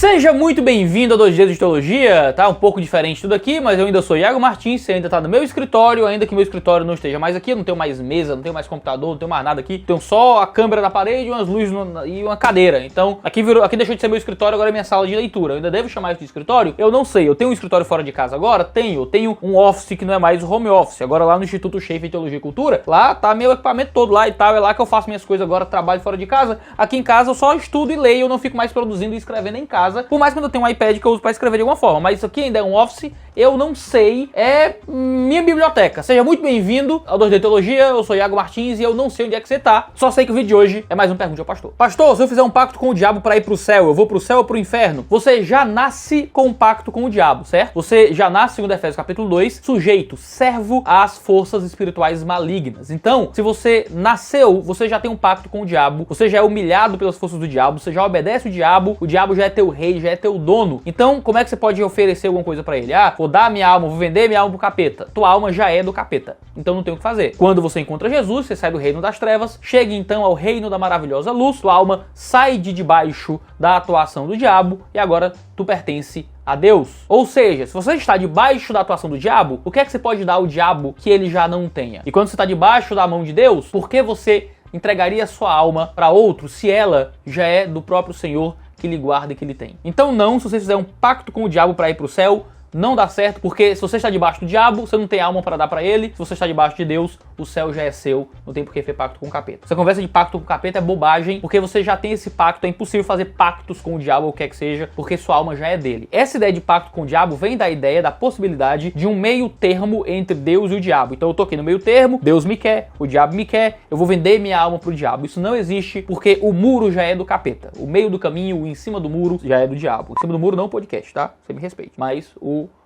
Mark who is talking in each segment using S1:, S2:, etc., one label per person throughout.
S1: Seja muito bem-vindo a 2 Dias de Teologia, tá? Um pouco diferente tudo aqui, mas eu ainda sou Iago Martins, você ainda tá no meu escritório, ainda que meu escritório não esteja mais aqui, eu não tenho mais mesa, não tenho mais computador, não tenho mais nada aqui, tenho só a câmera na parede, umas luzes e uma cadeira. Então, aqui deixou de ser meu escritório, agora é minha sala de leitura. Eu ainda devo chamar isso de escritório? Eu não sei. Eu tenho um escritório fora de casa agora? Tenho. Eu tenho um office que não é mais home office. Agora lá no Instituto Schaefer de Teologia e Cultura, lá tá meu equipamento todo lá e tal, é lá que eu faço minhas coisas agora, trabalho fora de casa. Aqui em casa eu só estudo e leio, eu não fico mais produzindo e escrevendo em casa, por mais que eu tenha um iPad que eu uso para escrever de alguma forma, mas isso aqui ainda é um office, eu não sei, é minha biblioteca. Seja muito bem-vindo ao 2D Teologia, eu sou Iago Martins e eu não sei onde é que você tá, só sei que o vídeo de hoje é mais um Pergunte ao Pastor. Pastor, se eu fizer um pacto com o diabo para ir pro céu, eu vou pro céu ou pro inferno? Você já nasce com um pacto com o diabo, certo? Você já nasce, segundo Efésios capítulo 2, sujeito, servo às forças espirituais malignas. Então, se você nasceu, você já tem um pacto com o diabo, você já é humilhado pelas forças do diabo, você já obedece o diabo já é teu rei, já é teu dono. Então, como é que você pode oferecer alguma coisa pra ele? Ah, vou dar minha alma, vou vender minha alma pro capeta. Tua alma já é do capeta, então não tem o que fazer. Quando você encontra Jesus, você sai do reino das trevas, chega então ao reino da maravilhosa luz, tua alma sai de debaixo da atuação do diabo e agora tu pertence a Deus. Ou seja, se você está debaixo da atuação do diabo, o que é que você pode dar ao diabo que ele já não tenha? E quando você está debaixo da mão de Deus, por que você entregaria sua alma para outro se ela já é do próprio Senhor que lhe guarda e que lhe tem? Então não, se você fizer um pacto com o diabo para ir pro céu, não dá certo, porque se você está debaixo do diabo, você não tem alma para dar para ele. Se você está debaixo de Deus, o céu já é seu, não tem por que fazer pacto com o capeta. Essa conversa de pacto com o capeta é bobagem, porque você já tem esse pacto, é impossível fazer pactos com o diabo ou o que é que seja, porque sua alma já é dele. Essa ideia de pacto com o diabo vem da ideia da possibilidade de um meio termo entre Deus e o diabo. Então eu tô aqui no meio termo, Deus me quer, o diabo me quer, eu vou vender minha alma pro diabo. Isso não existe, porque o muro já é do capeta. O meio do caminho, o em cima do muro, já é do diabo. Em cima do muro não o podcast, tá? Você me respeite. Mas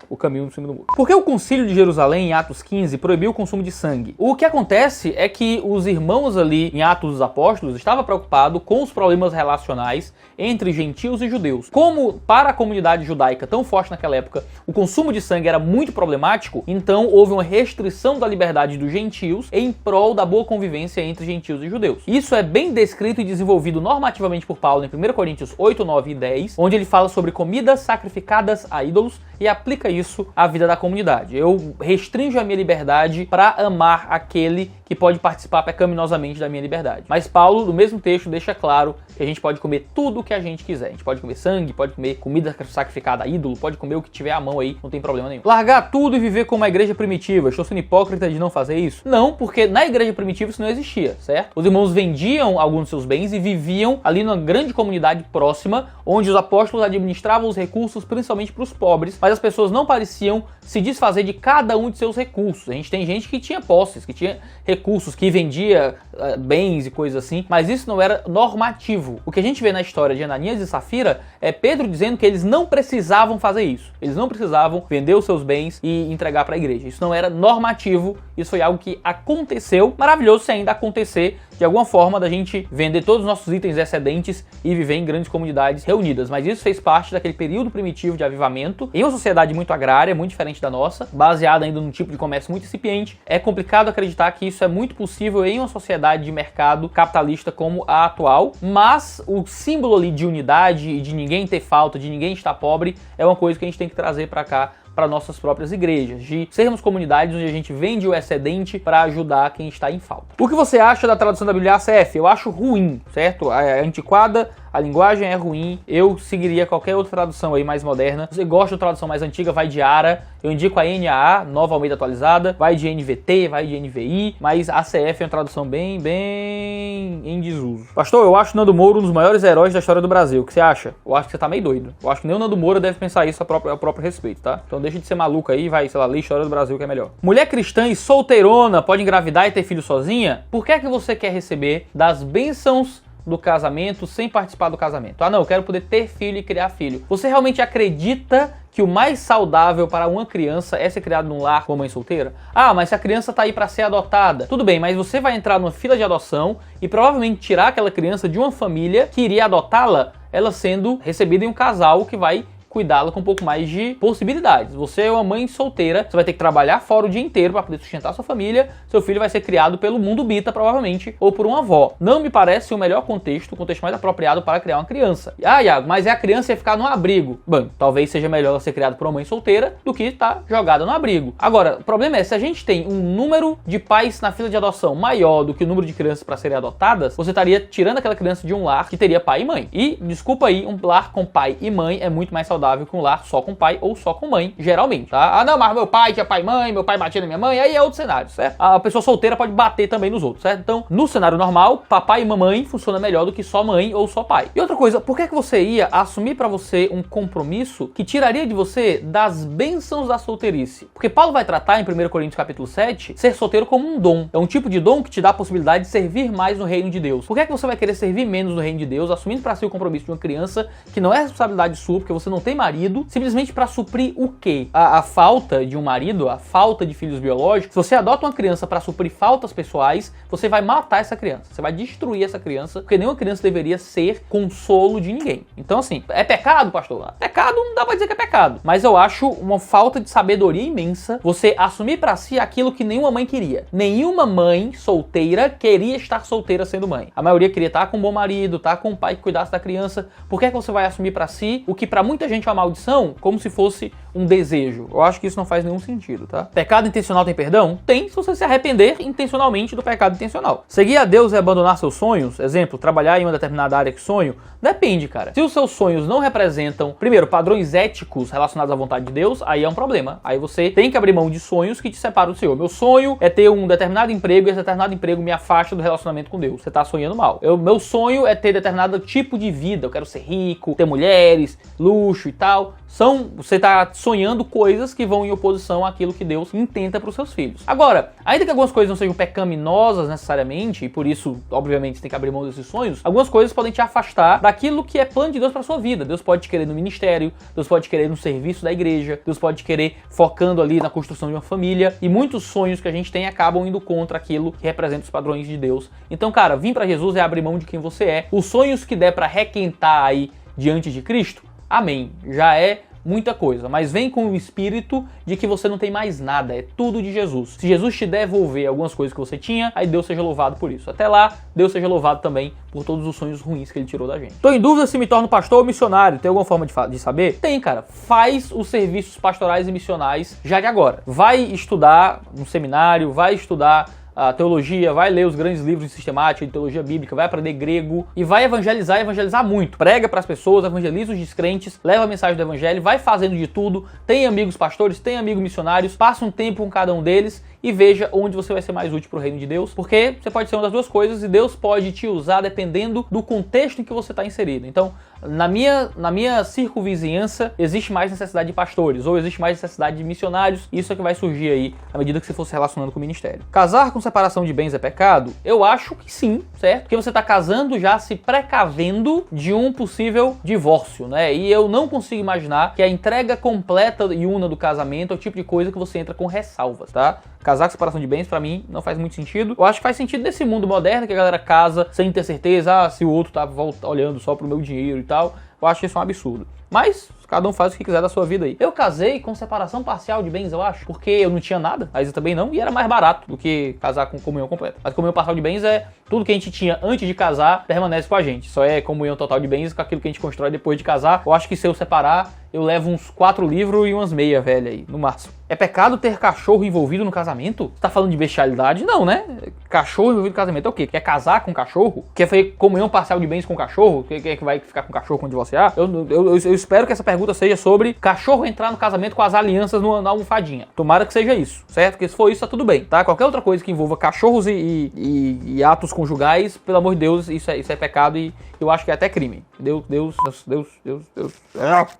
S1: o caminho em cima do muro. Por que o Concílio de Jerusalém, em Atos 15, proibiu o consumo de sangue? O que acontece é que os irmãos ali, em Atos dos Apóstolos, estavam preocupados com os problemas relacionais entre gentios e judeus. Como para a comunidade judaica tão forte naquela época, o consumo de sangue era muito problemático, então houve uma restrição da liberdade dos gentios em prol da boa convivência entre gentios e judeus. Isso é bem descrito e desenvolvido normativamente por Paulo em 1 Coríntios 8, 9 e 10, onde ele fala sobre comidas sacrificadas a ídolos e aplica isso à vida da comunidade. Eu restringo a minha liberdade para amar aquele que pode participar pecaminosamente da minha liberdade. Mas Paulo, no mesmo texto, deixa claro que a gente pode comer tudo o que a gente quiser. A gente pode comer sangue, pode comer comida sacrificada a ídolo, pode comer o que tiver à mão aí, não tem problema nenhum. Largar tudo e viver como a igreja primitiva. Estou sendo hipócrita de não fazer isso? Não, porque na igreja primitiva isso não existia, certo? Os irmãos vendiam alguns dos seus bens e viviam ali numa grande comunidade próxima, onde os apóstolos administravam os recursos principalmente para os pobres, mas as pessoas não pareciam se desfazer de cada um de seus recursos. A gente tem gente que tinha posses, que tinha recursos, que vendia bens e coisas assim, mas isso não era normativo. O que a gente vê na história de Ananias e Safira é Pedro dizendo que eles não precisavam fazer isso. Eles não precisavam vender os seus bens e entregar para a igreja. Isso não era normativo, isso foi algo que aconteceu. Maravilhoso se ainda acontecer de alguma forma da gente vender todos os nossos itens excedentes e viver em grandes comunidades reunidas. Mas isso fez parte daquele período primitivo de avivamento, em uma sociedade muito agrária, muito diferente da nossa, baseada ainda num tipo de comércio muito incipiente. É complicado acreditar que isso é muito possível em uma sociedade de mercado capitalista como a atual, mas o símbolo ali de unidade e de ninguém ter falta, de ninguém estar pobre, é uma coisa que a gente tem que trazer para cá, para nossas próprias igrejas, de sermos comunidades onde a gente vende o excedente para ajudar quem está em falta. O que você acha da tradução da Bíblia ACF? Eu acho ruim, certo? É antiquada, a linguagem é ruim, eu seguiria qualquer outra tradução aí mais moderna. Se você gosta da tradução mais antiga, vai de ARA, eu indico a NAA, Nova Almeida Atualizada, vai de NVT, vai de NVI, mas a ACF é uma tradução bem em desuso. Pastor, eu acho o Nando Moura um dos maiores heróis da história do Brasil, o que você acha? Eu acho que você tá meio doido. Eu acho que nem o Nando Moura deve pensar isso ao próprio respeito, tá? Então deixa de ser maluco aí, vai, sei lá, lê História do Brasil que é melhor. Mulher cristã e solteirona pode engravidar e ter filho sozinha? Por que é que você quer receber das bênçãos do casamento sem participar do casamento? Ah não, eu quero poder ter filho e criar filho. Você realmente acredita que o mais saudável para uma criança é ser criado num lar com uma mãe solteira? Ah, mas se a criança tá aí para ser adotada, tudo bem, mas você vai entrar numa fila de adoção e provavelmente tirar aquela criança de uma família que iria adotá-la, ela sendo recebida em um casal que vai cuidá-la com um pouco mais de possibilidades. Você é uma mãe solteira, você vai ter que trabalhar fora o dia inteiro para poder sustentar sua família, seu filho vai ser criado pelo mundo bita, provavelmente, ou por uma avó. Não me parece o melhor contexto, o contexto mais apropriado para criar uma criança. Ah, Iago, mas é a criança ia ficar no abrigo. Bom, talvez seja melhor ela ser criada por uma mãe solteira do que estar jogada no abrigo. Agora, o problema é, se a gente tem um número de pais na fila de adoção maior do que o número de crianças para serem adotadas, você estaria tirando aquela criança de um lar que teria pai e mãe. E, desculpa aí, um lar com pai e mãe é muito mais saudável que um lar só com pai ou só com mãe, geralmente, tá? Ah, não, mas meu pai tinha pai e mãe, meu pai batia na minha mãe, aí é outro cenário, certo? A pessoa solteira pode bater também nos outros, certo? Então, no cenário normal, papai e mamãe funciona melhor do que só mãe ou só pai. E outra coisa, por que você ia assumir pra você um compromisso que tiraria de você das bênçãos da solteirice? Porque Paulo vai tratar em 1 Coríntios capítulo 7, ser solteiro como um dom. É um tipo de dom que te dá a possibilidade de servir mais no reino de Deus. Por que você vai querer servir menos no reino de Deus, assumindo pra si o compromisso de uma criança que não é responsabilidade sua, porque você não tem marido, simplesmente pra suprir o quê? A falta de um marido, a falta de filhos biológicos. Se você adota uma criança pra suprir faltas pessoais, você vai matar essa criança, você vai destruir essa criança, porque nenhuma criança deveria ser consolo de ninguém. Então assim, é pecado, pastor? Pecado não dá pra dizer que é pecado, mas eu acho uma falta de sabedoria imensa você assumir pra si aquilo que nenhuma mãe queria. Nenhuma mãe solteira queria estar solteira sendo mãe. A maioria queria estar com um bom marido, estar com um pai que cuidasse da criança. Por que você vai assumir pra si o que pra muita gente é uma maldição, como se fosse um desejo? Eu acho que isso não faz nenhum sentido, tá? Pecado intencional tem perdão? Tem, se você se arrepender intencionalmente do pecado intencional. Seguir a Deus e abandonar seus sonhos, exemplo, trabalhar em uma determinada área que sonho, depende, cara. Se os seus sonhos não representam, primeiro, padrões éticos relacionados à vontade de Deus, aí é um problema. Aí você tem que abrir mão de sonhos que te separam do Senhor. Meu sonho é ter um determinado emprego e esse determinado emprego me afasta do relacionamento com Deus. Você tá sonhando mal. Meu sonho é ter determinado tipo de vida. Eu quero ser rico, ter mulheres, luxo e tal. Você tá sonhando coisas que vão em oposição àquilo que Deus intenta para os seus filhos. Agora, ainda que algumas coisas não sejam pecaminosas necessariamente, e por isso, obviamente, você tem que abrir mão desses sonhos, algumas coisas podem te afastar daquilo que é plano de Deus para sua vida. Deus pode te querer no ministério, Deus pode te querer no serviço da igreja, Deus pode te querer focando ali na construção de uma família, e muitos sonhos que a gente tem acabam indo contra aquilo que representa os padrões de Deus. Então, cara, vir para Jesus é abrir mão de quem você é. Os sonhos que der para requentar aí diante de Cristo, amém, já é muita coisa, mas vem com o espírito de que você não tem mais nada, é tudo de Jesus. Se Jesus te devolver algumas coisas que você tinha, aí Deus seja louvado por isso. Até lá, Deus seja louvado também por todos os sonhos ruins que Ele tirou da gente. Tô em dúvida se me torno pastor ou missionário. Tem alguma forma de saber? Tem, cara. Faz os serviços pastorais e missionais já de agora. Vai estudar no seminário, vai estudar a teologia, vai ler os grandes livros de sistemática, de teologia bíblica, vai aprender grego e vai evangelizar muito. Prega para as pessoas, evangeliza os descrentes, leva a mensagem do evangelho, vai fazendo de tudo, tem amigos pastores, tem amigos missionários, passa um tempo com cada um deles e veja onde você vai ser mais útil para o reino de Deus, porque você pode ser uma das duas coisas e Deus pode te usar dependendo do contexto em que você está inserido. Então, na minha circunvizinhança, existe mais necessidade de pastores, ou existe mais necessidade de missionários, isso é que vai surgir aí à medida que você for se relacionando com o ministério. Casar com separação de bens é pecado? Eu acho que sim, certo? Porque você está casando já se precavendo de um possível divórcio, né? E eu não consigo imaginar que a entrega completa e una do casamento é o tipo de coisa que você entra com ressalvas, tá? Casar com separação de bens, pra mim, não faz muito sentido. Eu acho que faz sentido nesse mundo moderno, que a galera casa sem ter certeza, se o outro tá olhando só pro meu dinheiro e tal. Eu acho isso um absurdo. Mas cada um faz o que quiser da sua vida aí. Eu casei com separação parcial de bens, eu acho, porque eu não tinha nada, mas eu também não, e era mais barato do que casar com comunhão completa. Mas comunhão parcial de bens é tudo que a gente tinha antes de casar permanece com a gente. Só é comunhão total de bens com aquilo que a gente constrói depois de casar. Eu acho que se eu separar, eu levo uns 4 livros e umas meia velha aí, no máximo. É pecado ter cachorro envolvido no casamento? Você tá falando de bestialidade? Não, né? Cachorro envolvido no casamento é o quê? Quer casar com cachorro? Quer fazer comunhão parcial de bens com cachorro? Quer que vai ficar com cachorro quando divorciar? Eu espero que essa pergunta seja sobre cachorro entrar no casamento com as alianças na almofadinha. Tomara que seja isso, certo? Porque se for isso, tá tudo bem, tá? Qualquer outra coisa que envolva cachorros e atos conjugais, pelo amor de Deus, isso é pecado e eu acho que é até crime. Deus.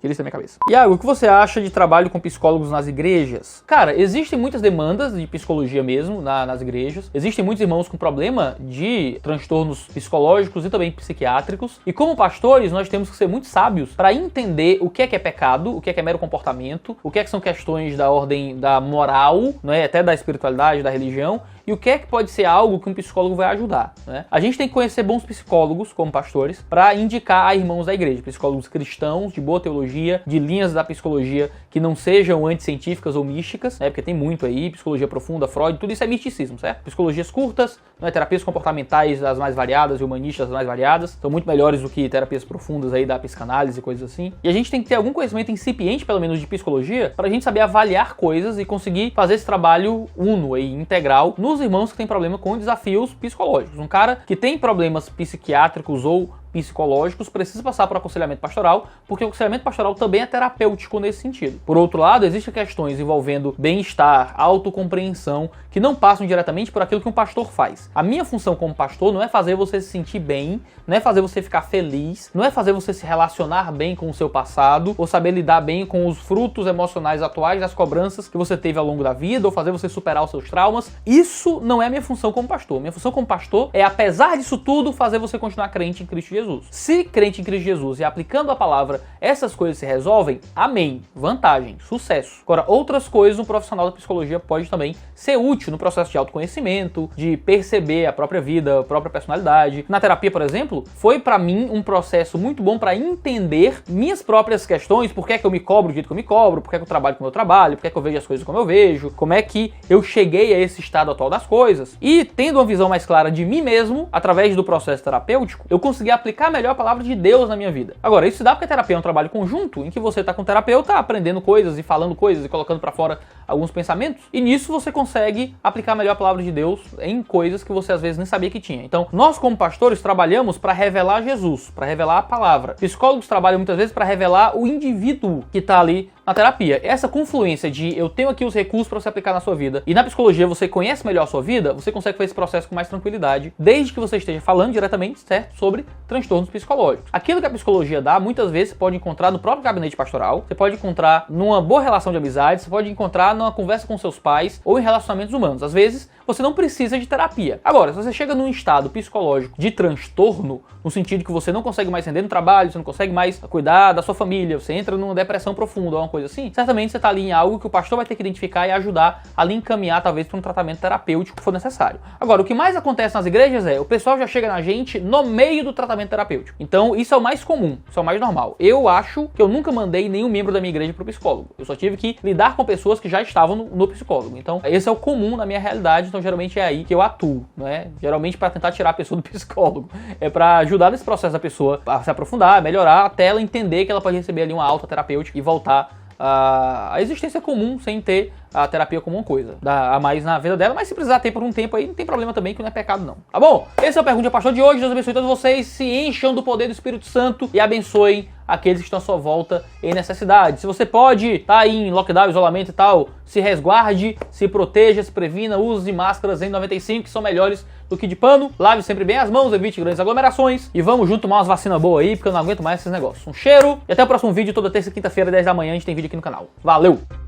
S1: Tira isso da minha cabeça. Iago, o que você acha de trabalho com psicólogos nas igrejas? Cara, existem muitas demandas de psicologia mesmo nas igrejas. Existem muitos irmãos com problema de transtornos psicológicos e também psiquiátricos. E como pastores, nós temos que ser muito sábios para entender o que é pecado, o que é mero comportamento, o que são questões da ordem da moral, não é? Até da espiritualidade, da religião, e o que é que pode ser algo que um psicólogo vai ajudar, né? A gente tem que conhecer bons psicólogos, como pastores, para indicar a irmãos da igreja, psicólogos cristãos, de boa teologia, de linhas da psicologia que não sejam anticientíficas ou místicas, né? Porque tem muito aí, psicologia profunda, Freud, tudo isso é misticismo, certo? Psicologias curtas, né? Terapias comportamentais das mais variadas e humanistas das mais variadas, são muito melhores do que terapias profundas aí da psicanálise e coisas assim. E a gente tem que ter algum conhecimento incipiente, pelo menos de psicologia, para a gente saber avaliar coisas e conseguir fazer esse trabalho uno e integral nos irmãos que têm problema com desafios psicológicos. Um cara que tem problemas psiquiátricos ou psicológicos precisa passar por aconselhamento pastoral, porque o aconselhamento pastoral também é terapêutico nesse sentido. Por outro lado, existem questões envolvendo bem-estar, autocompreensão, que não passam diretamente por aquilo que um pastor faz. A minha função como pastor não é fazer você se sentir bem, não é fazer você ficar feliz, não é fazer você se relacionar bem com o seu passado, ou saber lidar bem com os frutos emocionais atuais das cobranças que você teve ao longo da vida, ou fazer você superar os seus traumas. Isso não é a minha função como pastor. Minha função como pastor é, apesar disso tudo, fazer você continuar crente em Cristo Jesus. Se crente em Cristo Jesus e aplicando a palavra essas coisas se resolvem, amém, vantagem, sucesso. Agora, outras coisas um profissional da psicologia pode também ser útil no processo de autoconhecimento, de perceber a própria vida, a própria personalidade. Na terapia, por exemplo, foi pra mim um processo muito bom para entender minhas próprias questões, por que é que eu me cobro do jeito que eu me cobro, por que é que eu trabalho como eu trabalho, por que é que eu vejo as coisas como eu vejo, como é que eu cheguei a esse estado atual das coisas. E tendo uma visão mais clara de mim mesmo, através do processo terapêutico, eu consegui aplicar melhor a palavra de Deus na minha vida. Agora, isso se dá porque a terapia é um trabalho conjunto, em que você está com o terapeuta aprendendo coisas e falando coisas e colocando para fora alguns pensamentos, e nisso você consegue aplicar melhor a palavra de Deus em coisas que você às vezes nem sabia que tinha. Então, nós como pastores trabalhamos para revelar Jesus, para revelar a palavra. Psicólogos trabalham muitas vezes para revelar o indivíduo que está ali na terapia. Essa confluência de eu tenho aqui os recursos para você aplicar na sua vida, e na psicologia você conhece melhor a sua vida, você consegue fazer esse processo com mais tranquilidade, desde que você esteja falando diretamente, certo, sobre transtornos psicológicos. Aquilo que a psicologia dá, muitas vezes você pode encontrar no próprio gabinete pastoral, você pode encontrar numa boa relação de amizade, você pode encontrar numa conversa com seus pais ou em relacionamentos humanos. Às vezes, você não precisa de terapia. Agora, se você chega num estado psicológico de transtorno, no sentido que você não consegue mais render no trabalho, você não consegue mais cuidar da sua família, você entra numa depressão profunda ou uma coisa assim, certamente você está ali em algo que o pastor vai ter que identificar e ajudar a lhe encaminhar, talvez, para um tratamento terapêutico que for necessário. Agora, o que mais acontece nas igrejas é, o pessoal já chega na gente no meio do tratamento terapêutico. Então, isso é o mais comum, isso é o mais normal. Eu acho que eu nunca mandei nenhum membro da minha igreja pro psicólogo. Eu só tive que lidar com pessoas que já estavam no psicólogo. Então, esse é o comum na minha realidade, então geralmente é aí que eu atuo, né? Geralmente para tentar tirar a pessoa do psicólogo. É para ajudar nesse processo da pessoa a se aprofundar, a melhorar, até ela entender que ela pode receber ali uma alta terapêutica e voltar à existência comum, sem ter a terapia como uma coisa a mais na vida dela, mas se precisar ter por um tempo aí, não tem problema também, que não é pecado não, tá bom? Esse é o Pergunte ao Pastor de hoje. Deus abençoe todos vocês, se encham do poder do Espírito Santo e abençoem aqueles que estão à sua volta em necessidade. Se você pode estar aí em lockdown, isolamento e tal, se resguarde, se proteja, se previna, use máscaras N95 que são melhores do que de pano, lave sempre bem as mãos, evite grandes aglomerações e vamos junto tomar umas vacinas boas aí, porque eu não aguento mais esses negócios. Um cheiro e até o próximo vídeo, toda terça e quinta-feira, 10 da manhã, a gente tem vídeo aqui no canal. Valeu!